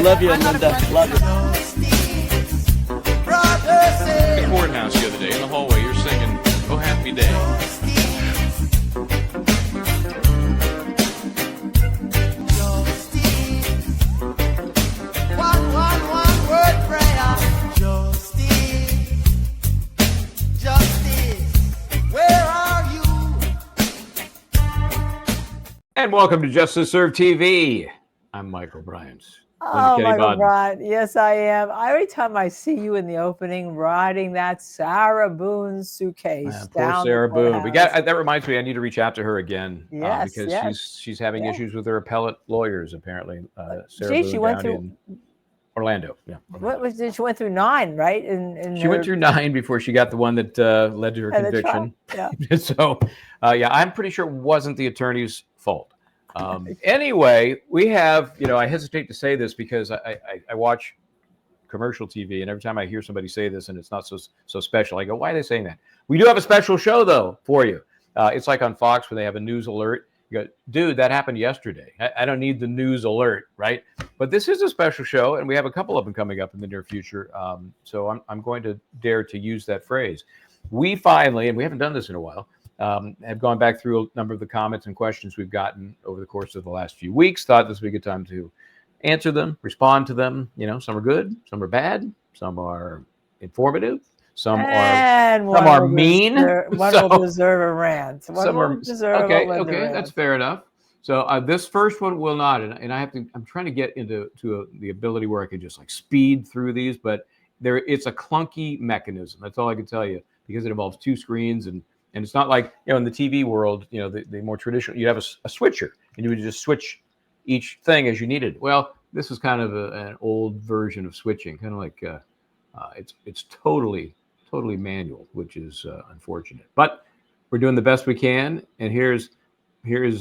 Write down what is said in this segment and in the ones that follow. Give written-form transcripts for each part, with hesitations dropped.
Love you, Linda. Love you. The courthouse the other day in the hallway, you're singing "Oh Happy Day." One word prayer. Justice, where are you? And welcome to Justice Serve TV. I'm Michael Bryant. Oh, Michael Bryant. Yes, I am. Every time I see you in the opening riding that Sarah Boone suitcase Poor down Sarah the Boone. courthouse. That reminds me, I need to reach out to her again Yes, because yes. she's having issues with her appellate lawyers, apparently. Sarah Gee, Boone she went down through in Orlando. Yeah, what was it? She went through 9, right? She went through 9 before she got the one that led to her conviction. Yeah. So, I'm pretty sure it wasn't the attorney's fault. Anyway, we have, I hesitate to say this because I watch commercial TV, and every time I hear somebody say this and it's not so special, I go, why are they saying that? We do have a special show, though, for you. It's like on Fox when they have a news alert. You go, dude, that happened yesterday. I don't need the news alert, right? But this is a special show, and we have a couple of them coming up in the near future. So I'm going to dare to use that phrase. We finally, and we haven't done this in a while, have gone back through a number of the comments and questions we've gotten over the course of the last few weeks. Thought this would be a good time to answer them, respond to them. Some are good, some are bad, some are informative, some are mean. One will deserve a rant. Okay, that's fair enough. So this first one will not, and I'm trying to get into the ability where I could just like speed through these, but it's a clunky mechanism. That's all I can tell you, because it involves 2 screens and it's not like, in the TV world, the more traditional, you have a switcher and you would just switch each thing as you needed. Well, this is kind of an old version of switching, kind of like it's totally manual, which is unfortunate. But we're doing the best we can. And here's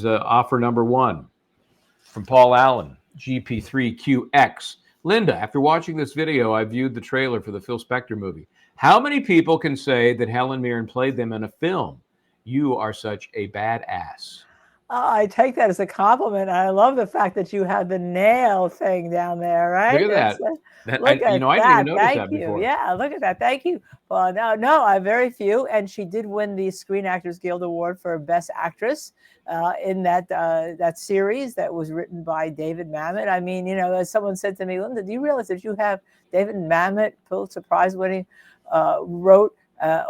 offer number 1 from Paul Allen, GP3QX. Linda, after watching this video, I viewed the trailer for the Phil Spector movie. How many people can say that Helen Mirren played them in a film? You are such a badass. I take that as a compliment. I love the fact that you have the nail thing down there, right? Look at that. I didn't even notice that before. Yeah, look at that. Thank you. Well, no, I have very few. And she did win the Screen Actors Guild Award for Best Actress in that series that was written by David Mamet. I mean, as someone said to me, Linda, do you realize that you have David Mamet, Pulitzer Prize winning, wrote a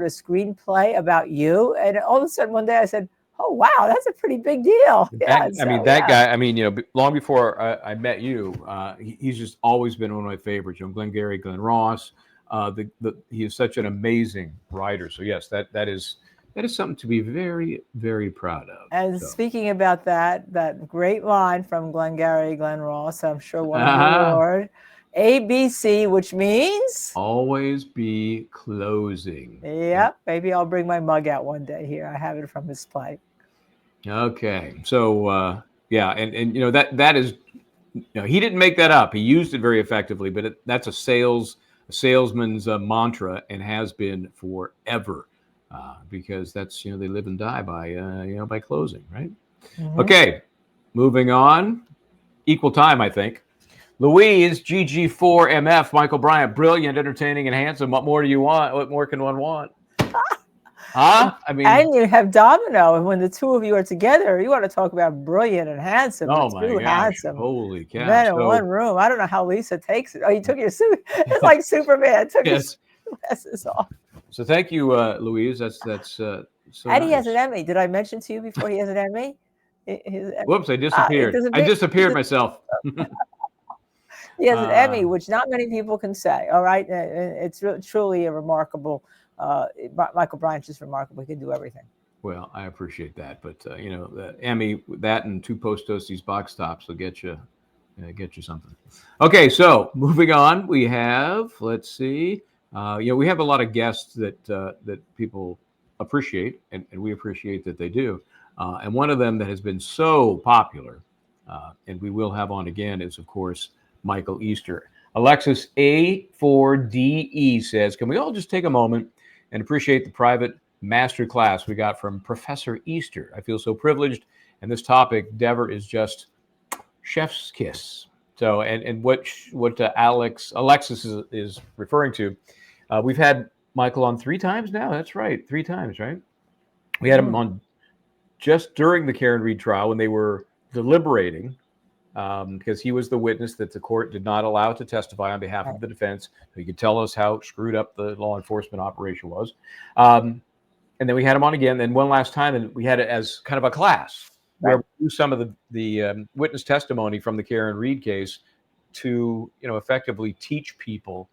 screenplay about you? And all of a sudden one day I said, oh, wow, that's a pretty big deal. Guy, long before I met you, he's just always been one of my favorites. Glengarry Glen Ross. He is such an amazing writer. So yes, that is something to be very, very proud of. And speaking about that great line from Glengarry Glen Ross, I'm sure won the award. ABC, which means always be closing. Yep. Maybe I'll bring my mug out one day here. I have it from his play. Okay. So and that is, he didn't make that up. He used it very effectively, but that's a salesman's mantra, and has been forever, because that's, they live and die by closing, right? Mm-hmm. Okay. Moving on. Equal time, I think. Louise, GG4MF, Michael Bryant, brilliant, entertaining, and handsome. What more do you want? What more can one want? Huh? I mean, and you have Domino, and when the two of you are together, you want to talk about brilliant and handsome. Oh my gosh! Handsome. Holy cow! Men in one room. I don't know how Lisa takes it. Oh, you took your suit. It's like Superman took his glasses off. So thank you, Louise. That's so. And he has an Emmy. Did I mention to you before he has an Emmy? Whoops! I disappeared. I disappeared myself. He has an Emmy, which not many people can say. All right, it's truly a remarkable. Michael Bryant's just remarkable. He can do everything. Well, I appreciate that, but the Emmy, that and 2 Post Toasties box tops will get you something. Okay, so moving on, we have, let's see, we have a lot of guests that people appreciate, and we appreciate that they do. And one of them that has been so popular, and we will have on again, is of course Michael Easter. Alexis A4DE says, can we all just take a moment and appreciate the private master class we got from Professor Easter? I feel so privileged, and this topic, Dever, is just chef's kiss. So, and what Alexis is referring to, we've had Michael on 3 times now. That's right, 3 times, right? We had him on just during the Karen Reed trial when they were deliberating, because he was the witness that the court did not allow to testify on behalf of the defense. So he could tell us how screwed up the law enforcement operation was. And then we had him on again, then one last time, and we had it as kind of a class where we do some of the witness testimony from the Karen Reed case to, effectively teach people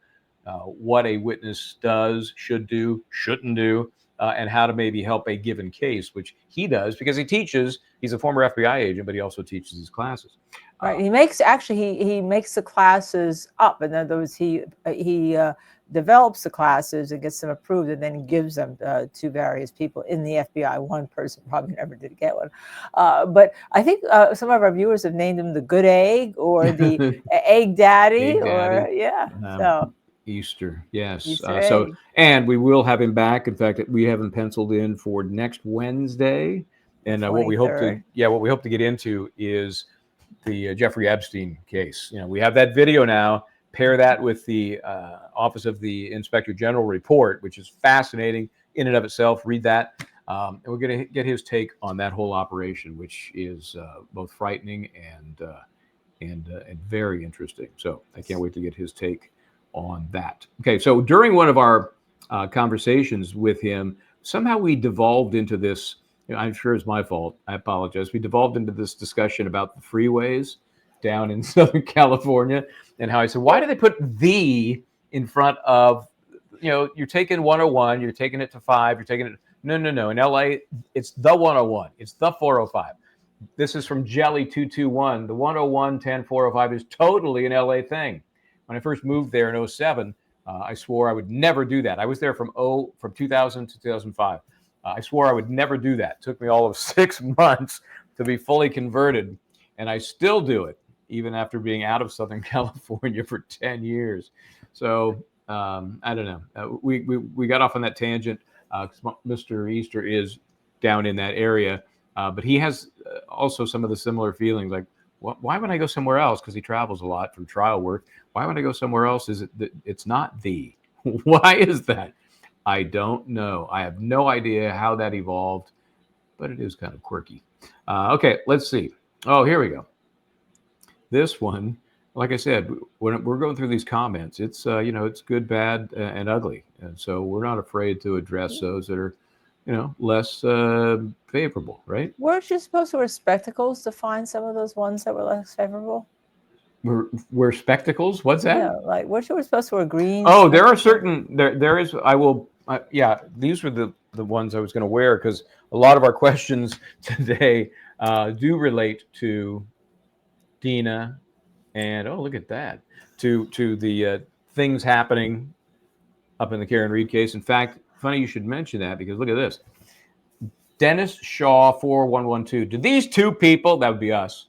what a witness does, should do, shouldn't do, and how to maybe help a given case, which he does because he teaches. He's a former FBI agent, but he also teaches his classes. Right. He makes the classes up. In other words, he develops the classes and gets them approved, and then gives them to various people in the FBI. One person probably never did get one, but I think some of our viewers have named him the Good Egg or the Egg Daddy, or so. Easter, yes. Easter And we will have him back. In fact, we have him penciled in for next Wednesday. And what we hope to get into is the Jeffrey Epstein case. We have that video now. Pair that with the Office of the Inspector General report, which is fascinating in and of itself. Read that, and we're going to get his take on that whole operation, which is both frightening and very interesting. So I can't wait to get his take on that. Okay, so during one of our conversations with him, somehow we devolved into this. I'm sure it's my fault. I apologize. We devolved into this discussion about the freeways down in Southern California, and how I said, why do they put "the" in front of, you're taking 101, you're taking it to 5, you're taking it. No. In LA, it's the 101, it's the 405. This is from Jelly 221. The 101, 10, 405 is totally an LA thing. When I first moved there in 2007, I swore I would never do that. I was there from 2000 to 2005. I swore I would never do that. It took me all of 6 months to be fully converted, and I still do it, even after being out of Southern California for 10 years. So I don't know. We got off on that tangent. Mr. Easter is down in that area, but he has also some of the similar feelings. Like, why would I go somewhere else? Because he travels a lot from trial work. Why would I go somewhere else? Is it that it's not the? Why is that? I don't know. I have no idea how that evolved, but it is kind of quirky. Okay, let's see. Oh, here we go. This one, like I said, when we're going through these comments, it's it's good, bad, and ugly, and so we're not afraid to address those that are, less favorable, right? Weren't you supposed to wear spectacles to find some of those ones that were less favorable? Wear spectacles? What's that? Yeah, like weren't you supposed to wear green? Oh, there are certain there is. I will. These were the ones I was going to wear, because a lot of our questions today do relate to Dina, and look at that, to the things happening up in the Karen Reed case. In fact, funny you should mention that, because look at this. Dennis Shaw 4112. Do these 2 people, that would be us,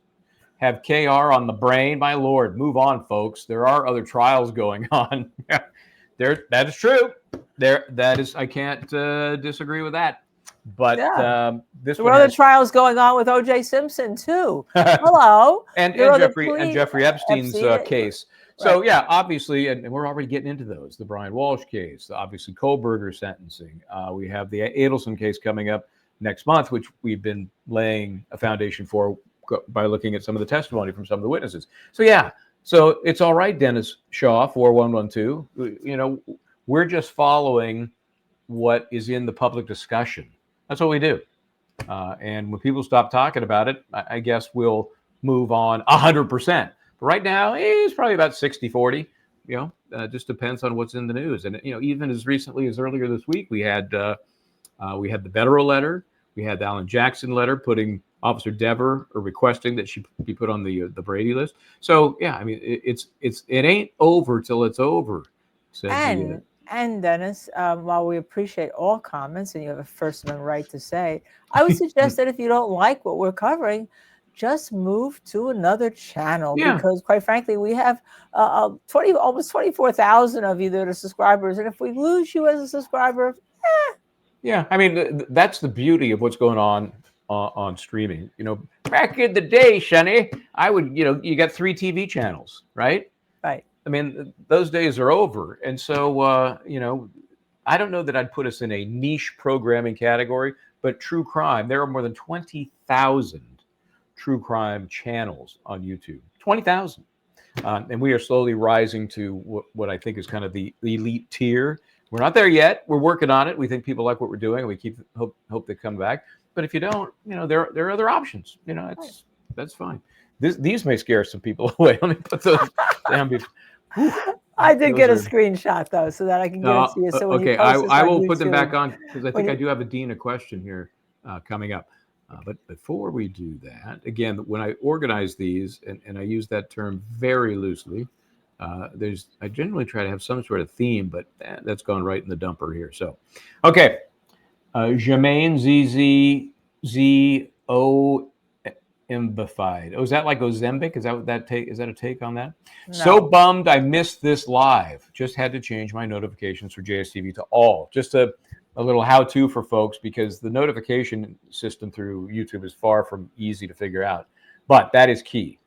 have KR on the brain? My Lord, move on, folks. There are other trials going on. That is true. That is, I can't disagree with that. But this there were other trials going on with O.J. Simpson too. Hello, and Jeffrey Epstein's case. So obviously, and we're already getting into those. The Brian Walsh case, obviously Kohlberger sentencing. We have the Adelson case coming up next month, which we've been laying a foundation for by looking at some of the testimony from some of the witnesses. So it's all right, Dennis Shaw 4112. We're just following what is in the public discussion. That's what we do. And when people stop talking about it, I guess we'll move on 100%. But right now, it's probably about 60-40. Just depends on what's in the news. And even as recently as earlier this week, we had the Bettero letter, we had the Alan Jackson letter putting Officer Dever or requesting that she be put on the Brady list. So it ain't over till it's over. And Dennis, while we appreciate all comments, and you have a First Amendment right to say, I would suggest that if you don't like what we're covering, just move to another channel, because quite frankly, we have almost 24,000 of you that are subscribers. And if we lose you as a subscriber, that's the beauty of what's going on on streaming. Back in the day, Shani, I would, you got 3 TV channels, right? Right. I mean, those days are over. And so, I don't know that I'd put us in a niche programming category, but true crime, there are more than 20,000 true crime channels on YouTube. 20,000. And we are slowly rising to what I think is kind of the elite tier. We're not there yet. We're working on it. We think people like what we're doing, and we hope they come back. But if you don't, there are other options. That's fine. These may scare some people away. Let me put those down before. I did get a screenshot though, so that I can give it to you. So when okay, you post this I on will put them YouTube, back on because I think I do have a Dina question here coming up. But before we do that, again, when I organize these, and I use that term very loosely, I generally try to have some sort of theme, but that's gone right in the dumper here. So, okay, Jermaine ZZ Imbified. Oh, is that like Ozempic? Is that what that take? Is that a take on that? No. So bummed I missed this live. Just had to change my notifications for JSTV to all. Just a little how-to for folks, because the notification system through YouTube is far from easy to figure out. But that is key.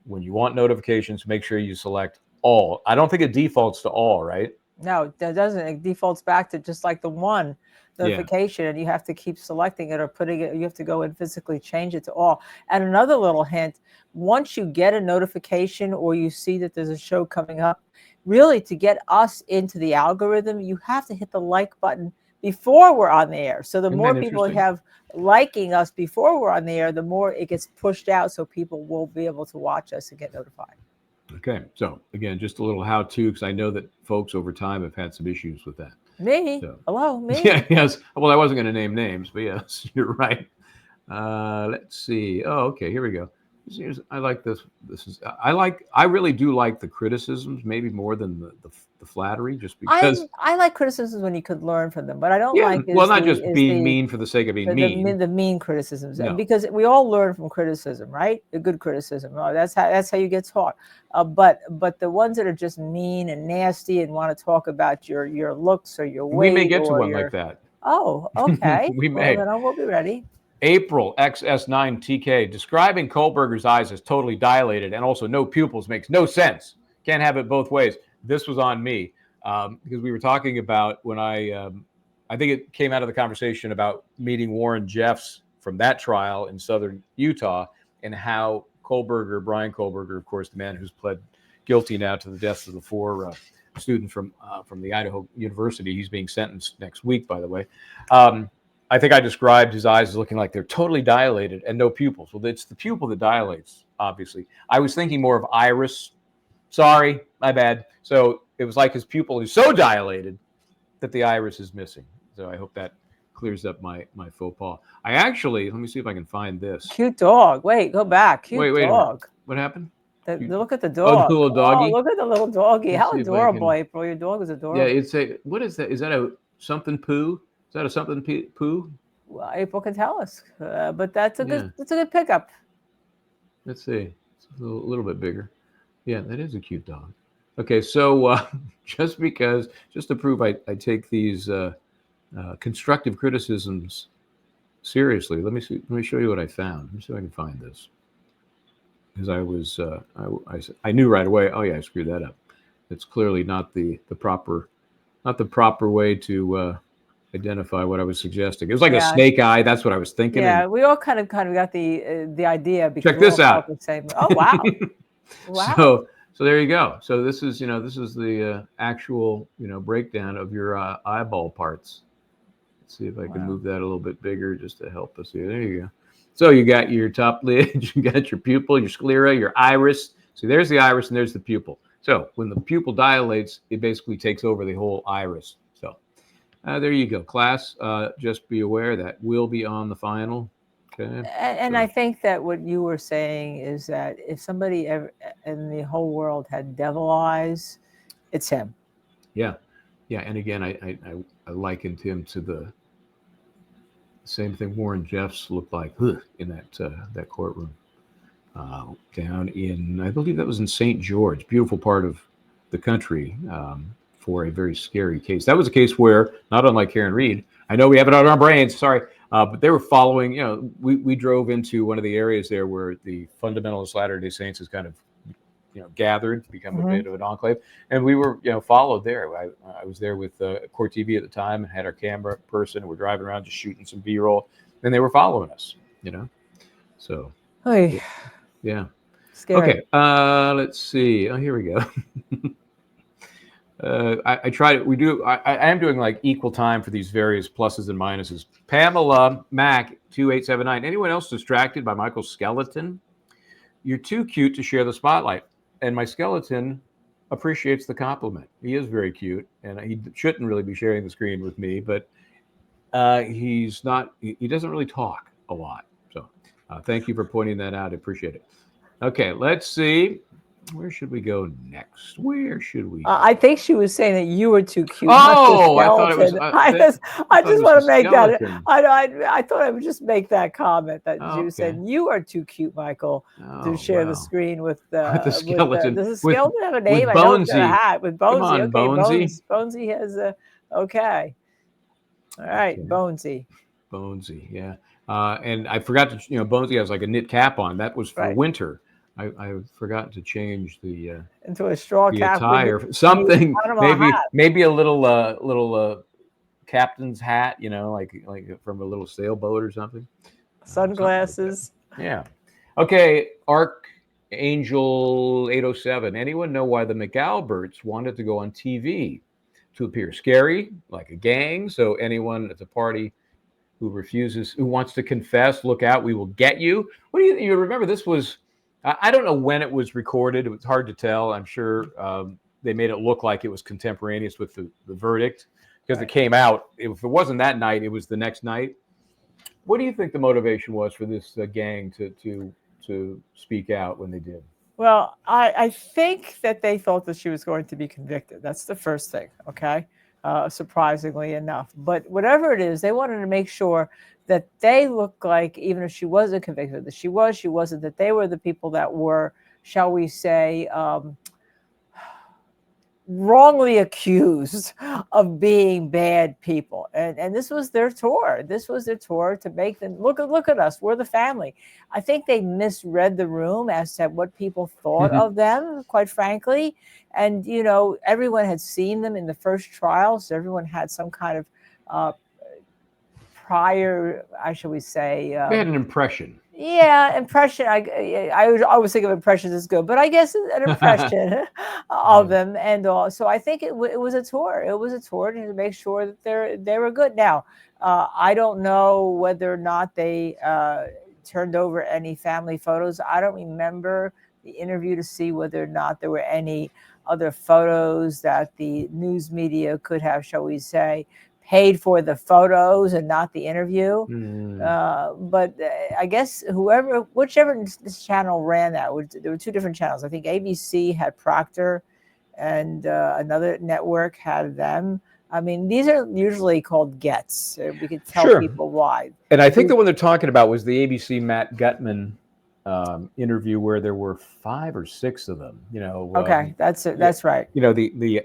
When you want notifications, make sure you select all. I don't think it defaults to all, right? No, that doesn't. It defaults back to just like the one notification, and you have to keep selecting it or putting it. You have to go and physically change it to all. And another little hint: once you get a notification or you see that there's a show coming up, really to get us into the algorithm, you have to hit the like button before we're on the air. So the more people have liking us before we're on the air, the more it gets pushed out, so people will be able to watch us and get notified. Okay, so again, just a little how-to, because I know that folks over time have had some issues with that. Me? So, hello, me? Yeah, yes. Well, I wasn't going to name names, but yes, you're right. Let's see. Oh, okay, here we go. I like this. I really do like the criticisms, maybe more than the flattery, just because I like criticisms when you could learn from them, but I don't like not just being mean for the sake of being mean. The mean criticisms, because we all learn from criticism, right? The good criticism. Oh, that's how you get taught. But the ones that are just mean and nasty and want to talk about your looks or your weight, we may get to one like that. Oh, okay. We may. Well, then we'll be ready. April XS9TK, describing Kohlberger's eyes as totally dilated and also no pupils makes no sense. Can't have it both ways. This was on me because we were talking about when I think it came out of the conversation about meeting Warren Jeffs from that trial in southern Utah, and how Bryant Kohlberger, of course, the man who's pled guilty now to the deaths of the 4 students from the Idaho University. He's being sentenced next week, by the way. I think I described his eyes as looking like they're totally dilated and no pupils. Well, it's the pupil that dilates, obviously. I was thinking more of iris. Sorry, my bad. So it was like his pupil is so dilated that the iris is missing. So I hope that clears up my faux pas. I actually, let me see if I can find this. Cute dog. Wait, go back. Cute dog. What happened? Look at the dog. Oh, the little doggy. Oh, look at the little doggy. How adorable, April. Your dog is adorable. Yeah, what is that? Is that a something poo? Is that a something poo? Well, April can tell us, but that's a good pickup. Let's see. It's a little bit bigger. Yeah, that is a cute dog. Okay, so just to prove I take these constructive criticisms seriously, let me show you what I found. Let me see if I can find this. Because I knew right away. Oh yeah, I screwed that up. It's clearly not the proper way to identify what I was suggesting. It was like a snake eye. That's what I was thinking. Yeah, we all kind of got the idea. Because check this out. Oh wow! Wow. So there you go. So this is the actual breakdown of your eyeball parts. Let's see if I can move that a little bit bigger just to help us here. There you go. So you got your top lid, you got your pupil, your sclera, your iris. See, there's the iris and there's the pupil. So when the pupil dilates, it basically takes over the whole iris. So there you go, class. Just be aware that will be on the final. Okay. And I think that what you were saying is that if somebody ever in the whole world had devil eyes, it's him. Yeah. Yeah. And again, I likened him to the same thing Warren Jeffs looked like in that courtroom down in, I believe that was in St. George, beautiful part of the country, for a very scary case. That was a case where, not unlike Karen Reed, I know we have it on our brains, sorry, But they were following. We drove into one of the areas there where the fundamentalist Latter-day Saints is kind of gathered to become a bit of an enclave, and we were followed there. I was there with Court TV at the time and had our camera person, and we're driving around just shooting some B-roll, and they were following us. So Oy. yeah. Scary. Okay, let's see. Oh, here we go. I tried. I am doing like equal time for these various pluses and minuses. Pamela Mack 2879. Anyone else distracted by Michael's skeleton? You're too cute to share the spotlight. And my skeleton appreciates the compliment. He is very cute, and he shouldn't really be sharing the screen with me, but he's not. He doesn't really talk a lot. So thank you for pointing that out. I appreciate it. Okay, let's see. Where should we go next? Where should we? I think she was saying that you were too cute. Oh, I thought it was. I just want to make that. I thought I would just make that comment that you said you are too cute, Michael, to share the screen with the skeleton. Does the skeleton have a name? I know it's got a hat with Bonesy. Come on, okay, Bonesy. Bonesy has a. Okay. All right, okay. Bonesy. Bonesy, yeah. And I forgot to. Bonesy has like a knit cap on. That was for winter. I forgot to change the into a straw cap attire, something maybe a little captain's hat, like from a little sailboat or something. Sunglasses. Something like yeah. Okay, Archangel 807. Anyone know why the McAlberts wanted to go on TV to appear scary, like a gang? So anyone at the party who wants to confess, look out, we will get you. What do you remember? This was. I don't know when it was recorded. It was hard to tell. I'm sure they made it look like it was contemporaneous with the verdict because it came out. If it wasn't that night, it was the next night. What do you think the motivation was for this gang to speak out when they did? Well, I think that they thought that she was going to be convicted. That's the first thing, okay? Surprisingly enough. But whatever it is, they wanted to make sure that they look like, even if she wasn't convicted, that she wasn't, that they were the people that were, shall we say, wrongly accused of being bad people. And this was their tour. This was their tour to make them, look at us, we're the family. I think they misread the room as to what people thought of them, quite frankly. And, everyone had seen them in the first trial, so everyone had some kind of prior, shall we say? They had an impression. Yeah, impression. I always think of impressions as good, but I guess an impression of them and all. So I think it was a tour. It was a tour to make sure that they were good. Now, I don't know whether or not they turned over any family photos. I don't remember the interview to see whether or not there were any other photos that the news media could have, shall we say, paid for the photos and not the interview. But I guess whichever channel ran that, there were two different channels. I think ABC had Proctor and another network had them. I mean, these are usually called gets. We could tell people why. And I think the one they're talking about was the ABC Matt Gutman interview where there were 5 or 6 of them, Okay, that's right. The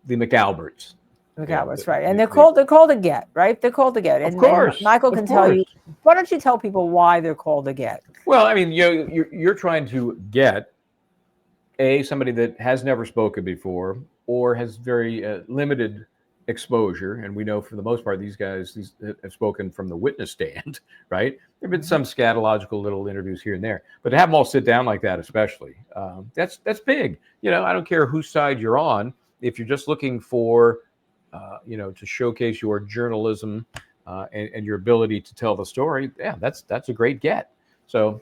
McAlberts. McAlbert's right, and they're called a get, right? They're called a get. Of course, and Michael can tell you. Why don't you tell people why they're called a get? Well, I mean, you're trying to get somebody that has never spoken before or has very limited exposure, and we know for the most part these guys have spoken from the witness stand, right? There've been some scatological little interviews here and there, but to have them all sit down like that, especially, that's big. I don't care whose side you're on. If you're just looking for to showcase your journalism and your ability to tell the story, that's a great get. So,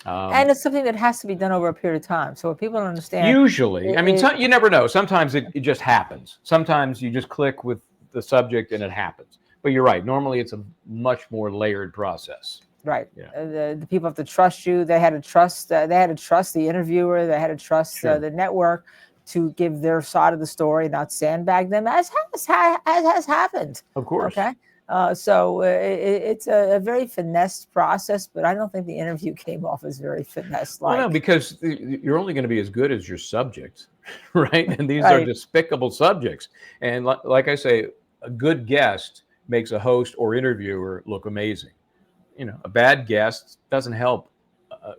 and it's something that has to be done over a period of time. So what people don't understand. Usually, you never know. Sometimes it just happens. Sometimes you just click with the subject and it happens. But you're right. Normally, it's a much more layered process. Right. The people have to trust you. They had to trust. They had to trust the interviewer. They had to trust the network to give their side of the story, not sandbag them, as has happened. Of course. Okay. So it's a very finessed process, but I don't think the interview came off as very finesse-like. Well, no, because you're only going to be as good as your subject, right? And these are despicable subjects. And like I say, a good guest makes a host or interviewer look amazing. You know, a bad guest doesn't help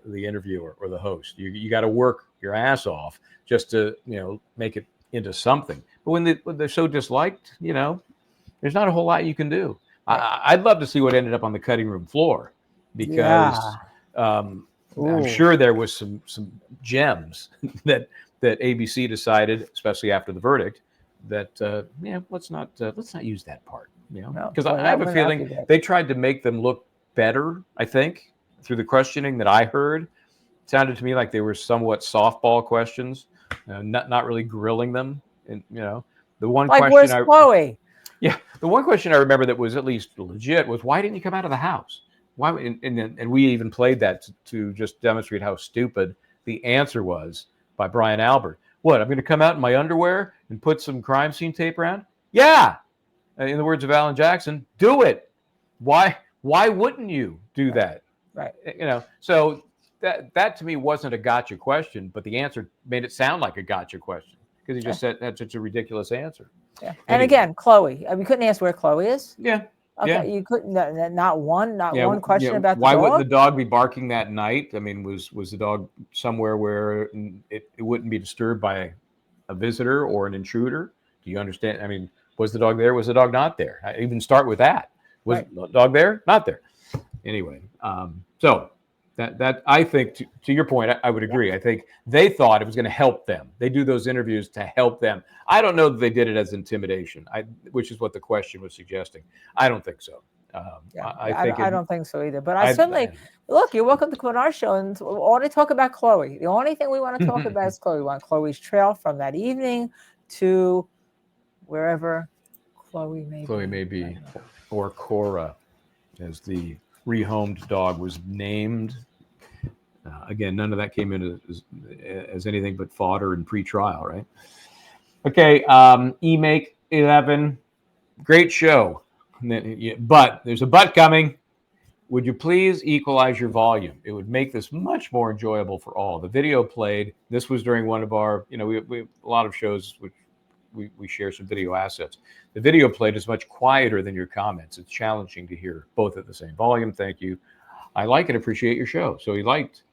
the interviewer or the host. You got to work your ass off just to, you know, make it into something. But when they're so disliked, you know, there's not a whole lot you can do. I'd love to see what ended up on the cutting room floor, because I'm sure there was some gems that ABC decided, especially after the verdict, that let's not use that part. You know, because I have a feeling they tried to make them look better. I think through the questioning that I heard, it sounded to me like they were somewhat softball questions, not really grilling them. And you know, the one like, question, where's Chloe? Yeah, the one question I remember that was at least legit was, why didn't you come out of the house? Why? And we even played that to just demonstrate how stupid the answer was by Brian Albert. What? I'm going to come out in my underwear and put some crime scene tape around? Yeah. In the words of Alan Jackson, do it. Why wouldn't you do that? Right. You know, so that to me wasn't a gotcha question, but the answer made it sound like a gotcha question because he just said that's such a ridiculous answer. Yeah. And again, Chloe, we couldn't ask where Chloe is. Yeah. Okay, yeah. You couldn't, not one question about the why dog? wouldn't the dog be barking that night? I mean, was the dog somewhere where it wouldn't be disturbed by a visitor or an intruder? Do you understand? I mean, was the dog there? Was the dog not there? I even start with that. Was the dog there? Not there. Anyway, so that I think to your point, I would agree. I think they thought it was going to help them. They do those interviews to help them. I don't know that they did it as intimidation, which is what the question was suggesting. I don't think so. I don't think so either. But I certainly look. You're welcome to come on our show and only talk about Chloe. The only thing we want to talk about is Chloe. We want Chloe's trail from that evening to wherever Chloe may be, or Cora, as the rehomed dog was named. Again, none of that came in as anything but fodder and pre-trial, right? Okay, E-Make 11, great show. But there's a but coming. Would you please equalize your volume? It would make this much more enjoyable for all. The video played. This was during one of our, we a lot of shows which we share some video assets. The video played is much quieter than your comments. It's challenging to hear both at the same volume. Thank you. I like and appreciate your show. So he liked,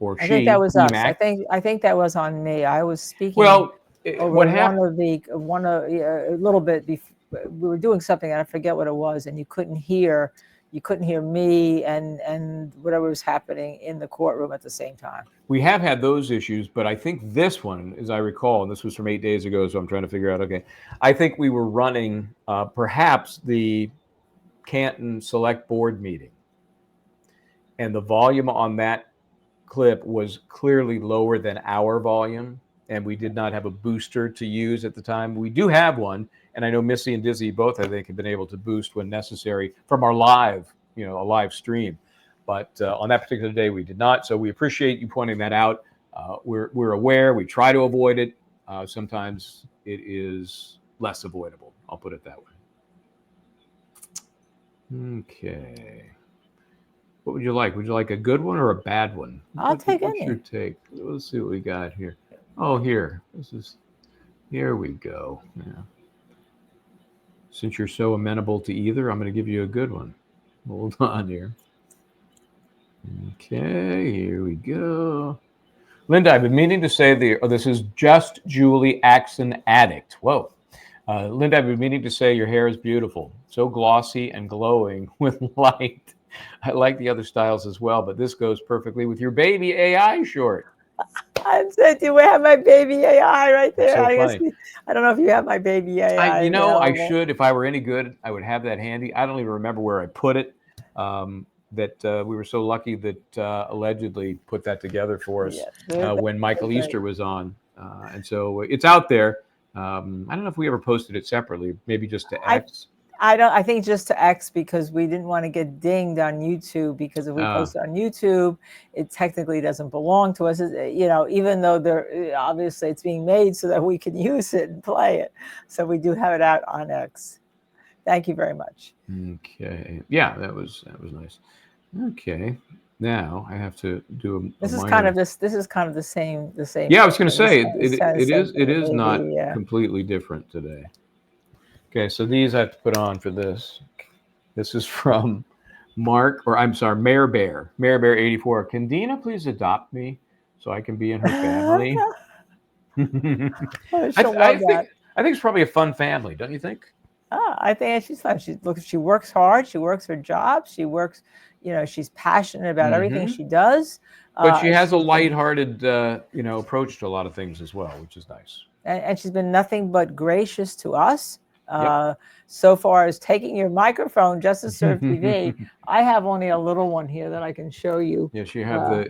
or I think that was us. I think that was on me. I was speaking. Well, what happened? A little bit before, we were doing something and I forget what it was, and you couldn't hear me and whatever was happening in the courtroom at the same time. We have had those issues, but I think this one, as I recall, and this was from 8 days ago, so I'm trying to figure out, okay, I think we were running perhaps the Canton Select Board meeting, and the volume on that clip was clearly lower than our volume, and we did not have a booster to use at the time. We do have one, and I know Missy and Dizzy both, I think, have been able to boost when necessary from our live, a live stream. But on that particular day, we did not. So we appreciate you pointing that out. We're aware. We try to avoid it. Sometimes it is less avoidable. I'll put it that way. Okay. What would you like? Would you like a good one or a bad one? I'll take any. What's your take? Let's see what we got here. Oh, here. Here we go. Yeah. Since you're so amenable to either, I'm going to give you a good one. Hold on here. Okay, here we go. Linda, I've been meaning to say this is just Julie Axon Addict. Whoa. Linda, I've been meaning to say your hair is beautiful. So glossy and glowing with light. I like the other styles as well, but this goes perfectly with your baby AI short. I said, do we have my baby AI right there? So I don't know if you have my baby AI. I should. If I were any good, I would have that handy. I don't even remember where I put it. We were so lucky that allegedly put that together for us when Michael Easter was on. And so it's out there. I don't know if we ever posted it separately, maybe just to X. I think just to X, because we didn't want to get dinged on YouTube, because if we post it on YouTube, it technically doesn't belong to us, even though obviously it's being made so that we can use it and play it. So we do have it out on X. Thank you very much. Okay. Yeah, that was nice. Okay. Now I have to do This is kind of the same. Yeah, I was going to say it is not completely different today. Okay, so these I have to put on for this. This is from Mark, or I'm sorry, Mayor Bear 84. Can Dina please adopt me so I can be in her family? She'll love that. I think it's probably a fun family, don't you think? I think she's fun. She works hard. She works her job. She works, she's passionate about everything she does. But she has a lighthearted, approach to a lot of things as well, which is nice. And she's been nothing but gracious to us. So far as taking your microphone just to serve TV. I have only a little one here that I can show you. Yes, you have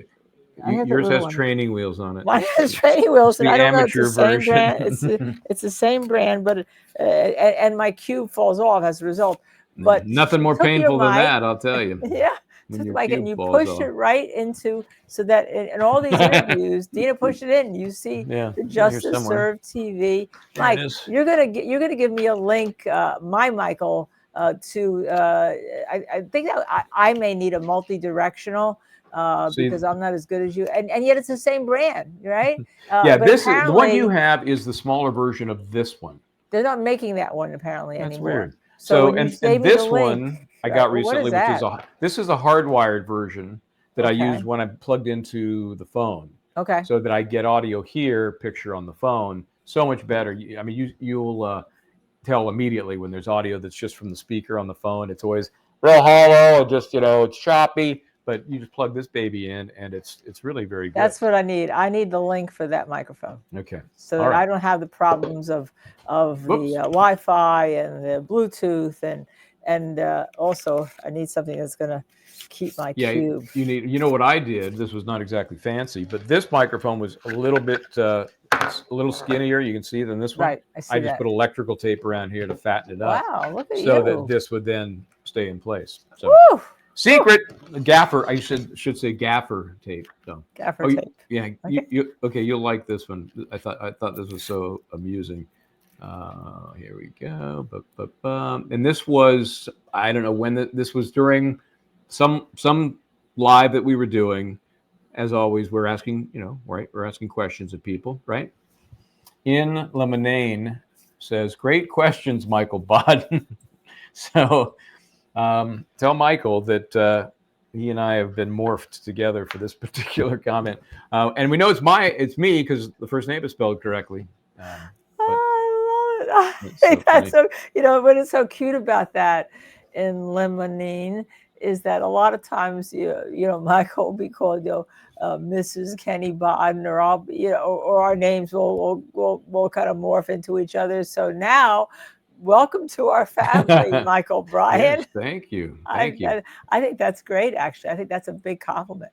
yours has training wheels on it. Mine has training wheels, and the I don't amateur know, it's the same version. brand. It's the same brand, but and my cube falls off as a result. But nothing more painful than that, I'll tell you. Yeah. And you push it right into, so that in all these interviews, Dina pushed it in. You see the Justice Serve TV. Mike, you're gonna give me a link, my Michael, to I think that I may need a multi-directional because I'm not as good as you, and yet it's the same brand, right? Yeah, the one you have is the smaller version of this one. They're not making that one apparently That's anymore. Weird. So and this one I got recently, this is a hardwired version that I use when I'm plugged into the phone. Okay. So that I get audio here, picture on the phone. So much better. I mean, you'll tell immediately when there's audio that's just from the speaker on the phone. It's always real hollow, just it's choppy. But you just plug this baby in, and it's really very good. That's what I need. I need the link for that microphone. Okay. So that I don't have the problems of the Wi-Fi and the Bluetooth, and also I need something that's going to keep my cube. You know what I did? This was not exactly fancy, but this microphone was a little bit a little skinnier. You can see than this one. Right. I just put electrical tape around here to fatten it up. Wow, look at you. So that this would then stay in place. So. Woo! Secret gaffer. I should say gaffer tape. So. Gaffer tape. Yeah. Okay. You'll like this one. I thought this was so amusing. Here we go. And this was, I don't know when this was, during some live that we were doing. As always, we're asking, right? We're asking questions of people, right? In Lemonade says, "Great questions, Michael Bodden." So. Tell Michael that he and I have been morphed together for this particular comment, and we know it's me because the first name is spelled correctly. I love it. That's so what is so cute about that in Lemonine is that a lot of times Michael will be called Mrs. Kenny Bodden, or I'll or our names will kind of morph into each other. So now. Welcome to our family, Michael Bryant. Yes, thank you. I think that's great, actually. I think that's a big compliment.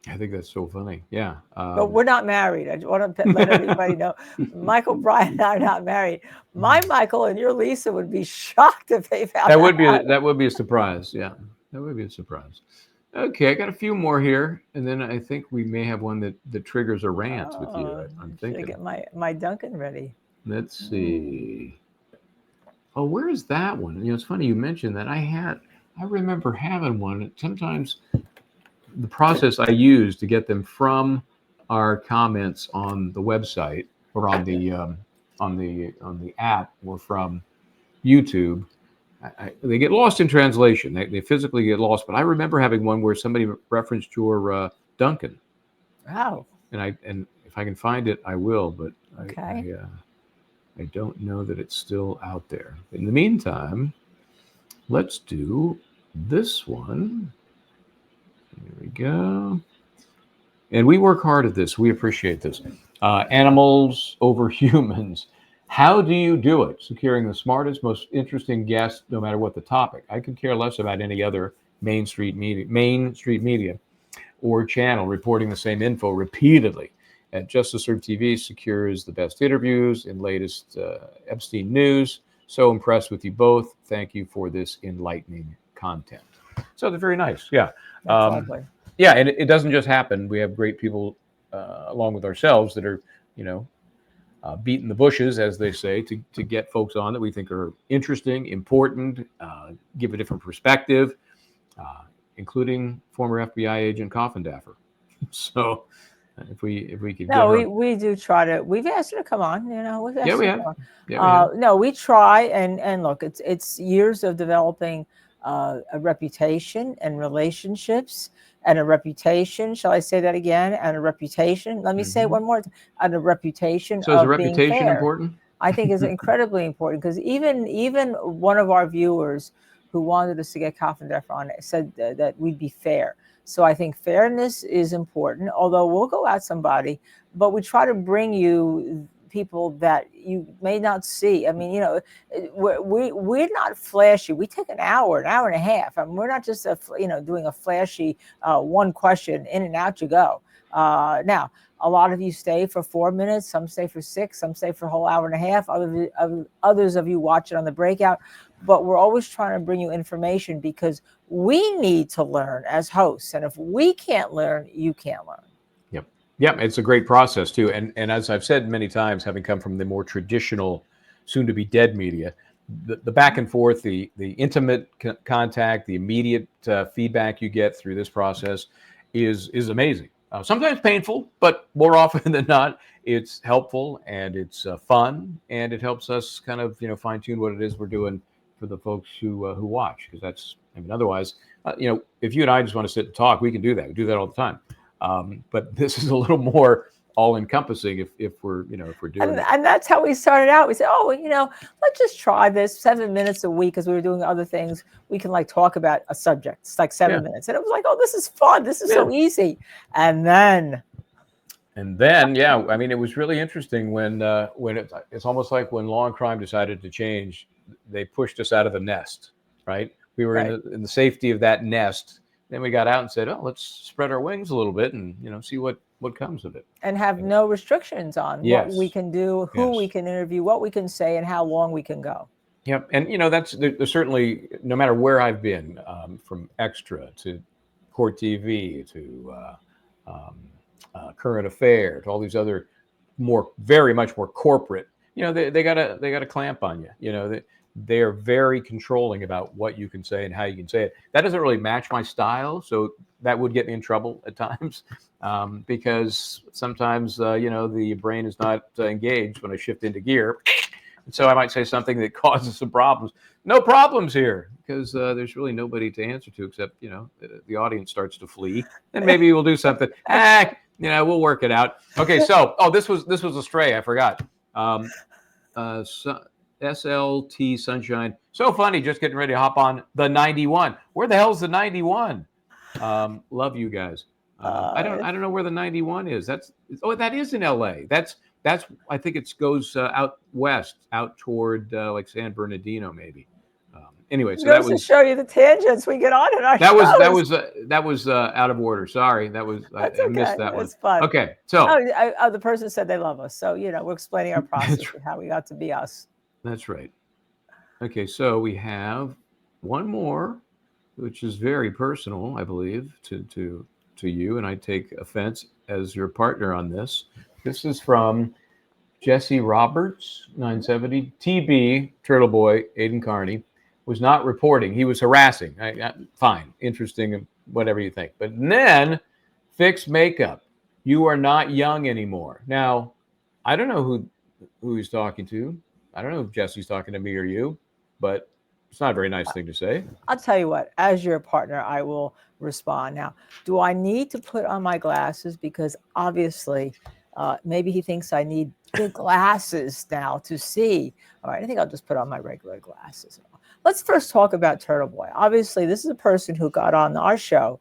I think that's so funny. Yeah. But we're not married. I just want to let everybody know. Michael Bryant and I are not married. My Michael and your Lisa would be shocked if they found that would be a surprise. Yeah, that would be a surprise. Okay, I got a few more here, and then I think we may have one that triggers a rant with you. I'm thinking. I get my Duncan ready. Let's see. Oh, where is that one? It's funny you mentioned that. I remember having one. Sometimes the process I use to get them from our comments on the website or on the app or from YouTube, they get lost in translation. They physically get lost. But I remember having one where somebody referenced your Duncan. Wow. And if I can find it, I will. But okay. I don't know that it's still out there. In the meantime, let's do this one. Here we go. And we work hard at this. We appreciate this. Animals over humans. How do you do it? Securing the smartest, most interesting guest, no matter what the topic. I could care less about any other Main Street media or channel reporting the same info repeatedly. At Justice Serve TV secures the best interviews and latest Epstein news. So impressed with you both. Thank you for this enlightening content. So they're very nice. Yeah. Yeah, and it doesn't just happen. We have great people along with ourselves that are, beating the bushes, as they say, to get folks on that we think are interesting, important, give a different perspective, including former FBI agent Coffindaffer. So If we could No, get her. we do try to. We've asked her to come on. You know, we've asked Yeah, her we to have. come on. Yeah, we have. No, we try, and look, it's years of developing a reputation and relationships, and a reputation. Shall I say that again? And a reputation. Let me say it one more time. And a reputation So is the of being reputation fair. important? I think is incredibly important, because even one of our viewers who wanted us to get Coffin-Defer on it said that we'd be fair. So I think fairness is important, although we'll go at somebody, but we try to bring you people that you may not see. I mean, you know, we're not flashy. We take an hour and a half. I mean, we're not just doing a flashy one question, in and out you go. Now, a lot of you stay for 4 minutes, some stay for 6, some stay for a whole hour and a half. Others of you watch it on the breakout. But we're always trying to bring you information, because we need to learn as hosts. And if we can't learn, you can't learn. Yep. Yep. It's a great process too. And as I've said many times, having come from the more traditional, soon to be dead media, the back and forth, the intimate contact, the immediate feedback you get through this process is amazing. Sometimes painful, but more often than not, it's helpful, and it's fun, and it helps us kind of fine tune what it is we're doing for the folks who watch, because that's, I mean, otherwise, if you and I just want to sit and talk, we can do that. We do that all the time. But this is a little more all-encompassing if we're doing it. And that's how we started out. We said, let's just try this 7 minutes a week, because we were doing other things. We can talk about a subject. It's like 7 minutes. And it was like, oh, this is fun. This is so easy. And then, yeah, I mean, it was really interesting when it's almost like when Law and Crime decided to change, they pushed us out of the nest, right? We were in the safety of that nest. Then we got out and said, oh, let's spread our wings a little bit and, see what comes of it. And have no restrictions on what we can do, who we can interview, what we can say, and how long we can go. Yep. And, there's certainly, no matter where I've been, from Extra to Court TV to Current Affair to all these other very much more corporate, they got a clamp on you. They are very controlling about what you can say and how you can say it. That doesn't really match my style, so that would get me in trouble at times, because sometimes the brain is not engaged when I shift into gear, and so I might say something that causes some problems. No problems here, because there's really nobody to answer to except the audience starts to flee, and maybe we'll do something. We'll work it out. Okay, so this was a stray. I forgot. SLT Sunshine. So funny, just getting ready to hop on the 91. Where the hell's the 91? Love you guys. I don't know where the 91 is. That is in LA. That's I think it goes out west, out toward like San Bernardino maybe. Anyway, so that was to show you the tangents we get on in our shows. That was out of order. Sorry, I missed that one. It's fun. Okay, so the person said they love us, so we're explaining our process and how we got to be us. That's right. Okay, so we have one more, which is very personal, I believe, to you, and I take offense as your partner on this. This is from Jesse Roberts, 970, TB, Turtle Boy, Aiden Carney, was not reporting. He was harassing. Fine, interesting, whatever you think. But then, fix makeup. You are not young anymore. Now, I don't know who he's talking to. I don't know if Jesse's talking to me or you, but it's not a very nice thing to say. I'll tell you what, as your partner, I will respond. Now, do I need to put on my glasses? Because obviously, maybe he thinks I need good glasses now to see. All right, I think I'll just put on my regular glasses. Let's first talk about Turtle Boy. Obviously, this is a person who got on our show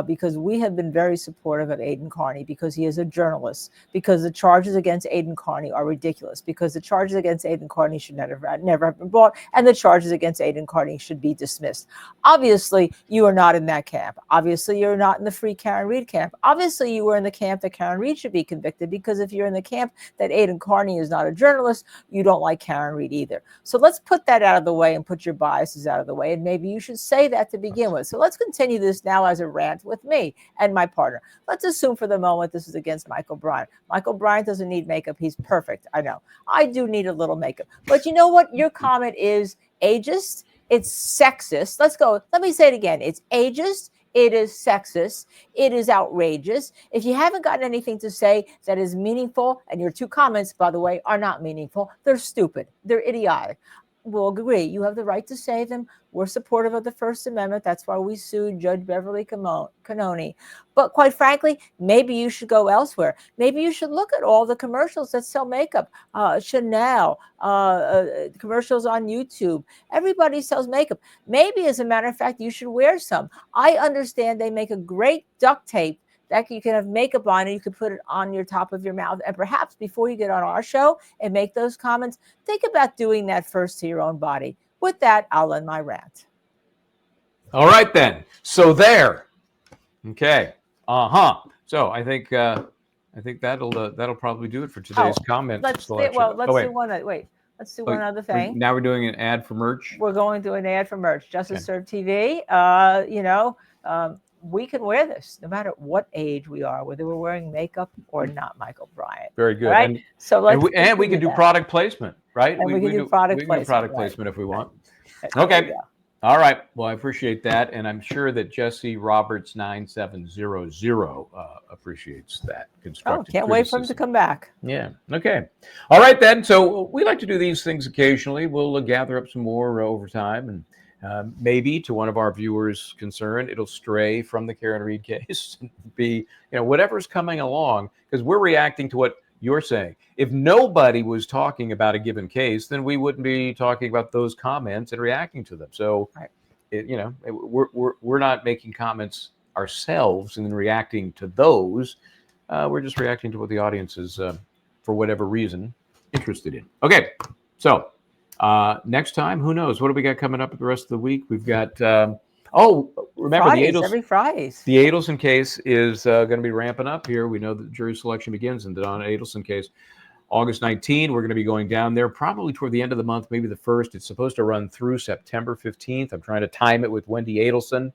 because we have been very supportive of Aiden Carney, because he is a journalist, because the charges against Aiden Carney are ridiculous, because the charges against Aiden Carney should never have been brought, and the charges against Aiden Carney should be dismissed. Obviously, you are not in that camp. Obviously, you're not in the free Karen Reed camp. Obviously, you were in the camp that Karen Reed should be convicted, because if you're in the camp that Aiden Carney is not a journalist, you don't like Karen Reed either. So let's put that out of the way and put your biases out of the way, and maybe you should say that to begin with. So let's continue this now as a rant with me and my partner. Let's assume for the moment this is against Michael Bryant. Michael Bryant doesn't need makeup. He's perfect. I know. I do need a little makeup. But you know what? Your comment is ageist. It's sexist. Let's go. Let me say it again. It's ageist. It is sexist. It is outrageous. If you haven't got anything to say that is meaningful, and your 2 comments, by the way, are not meaningful, they're stupid. They're idiotic. We'll agree. You have the right to say them. We're supportive of the First Amendment. That's why we sued Judge Beverly Cannoni. But quite frankly, maybe you should go elsewhere. Maybe you should look at all the commercials that sell makeup. Chanel, commercials on YouTube. Everybody sells makeup. Maybe, as a matter of fact, you should wear some. I understand they make a great duct tape that you can have makeup on, and you can put it on your top of your mouth. And perhaps before you get on our show and make those comments, think about doing that first to your own body. With that, I'll end my rant. All right, then. So there. Okay. So I think that'll probably do it for today's comment selection. Let's do one other thing. Now we're doing an ad for merch. We're going to an ad for merch. Justice Serve TV. We can wear this no matter what age we are, whether we're wearing makeup or not, Michael Bryant. Very good. Right? We can do product placement, right? And we can do product placement if we want. Okay. All right. Well, I appreciate that. And I'm sure that Jesse Roberts 9700 appreciates that constructive can't wait for him to come back. Yeah. Okay. All right, then. So we like to do these things occasionally. We'll gather up some more over time, and maybe, to one of our viewers' concern, it'll stray from the Karen Reed case and be, whatever's coming along, because we're reacting to what you're saying. If nobody was talking about a given case, then we wouldn't be talking about those comments and reacting to them. So, we're not making comments ourselves and then reacting to those. We're just reacting to what the audience is, for whatever reason, interested in. Okay, so next time, who knows? What do we got coming up the rest of the week? We've got, remember Fridays, every Fridays. The Adelson case is going to be ramping up here. We know that jury selection begins in the Donna Adelson case. August 19, we're going to be going down there probably toward the end of the month, maybe the 1st. It's supposed to run through September 15th. I'm trying to time it with Wendy Adelson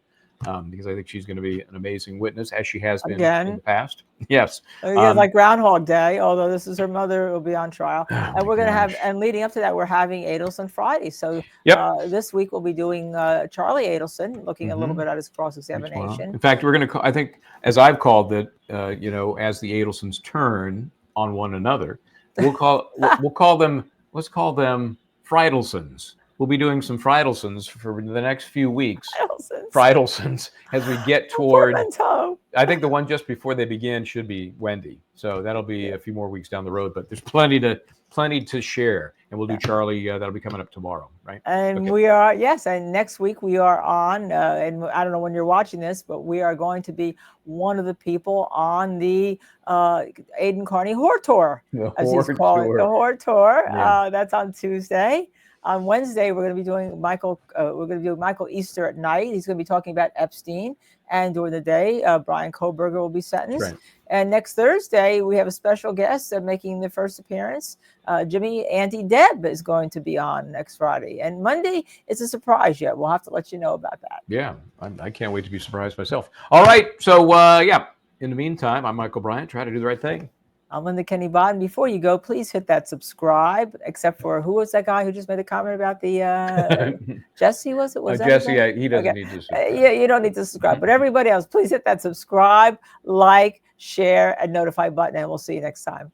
because I think she's going to be an amazing witness, as she has been in the past. Yes. Like Groundhog Day, although this is her mother will be on trial. And we're going to have, and leading up to that, we're having Adelson Friday. So this week we'll be doing Charlie Adelson, looking a little bit at his cross-examination. In fact, we're going to, I think, as I've called it, as the Adelsons turn on one another, we'll call them, let's call them Friedelsons. We'll be doing some Friedelsons for the next few weeks. Friedelsons as we get toward. I think the one just before they begin should be Wendy. So that'll be a few more weeks down the road, but there's plenty to share. And we'll do Charlie. That'll be coming up tomorrow, right? And we are, and next week we are on, and I don't know when you're watching this, but we are going to be one of the people on the Aidan Carney Whore Tour, as he's called it, the Whore Tour. Yeah. That's on Tuesday. On Wednesday, we're going to be doing Michael. We're going to do Michael Easter at night. He's going to be talking about Epstein, and during the day, Brian Koberger will be sentenced. Right. And next Thursday, we have a special guest making the first appearance. Jimmy Auntie Deb is going to be on next Friday. And Monday, it's a surprise yet. We'll have to let you know about that. Yeah, I can't wait to be surprised myself. All right, so in the meantime, I'm Michael Bryant. Try to do the right thing. I'm Linda Kenny Bodden. Before you go, please hit that subscribe. Except for, who was that guy who just made a comment about the Jesse? Was that Jesse? He doesn't need to subscribe. You don't need to subscribe. But everybody else, please hit that subscribe, like, share, and notify button, and we'll see you next time.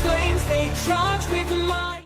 Flames, they charge with mine.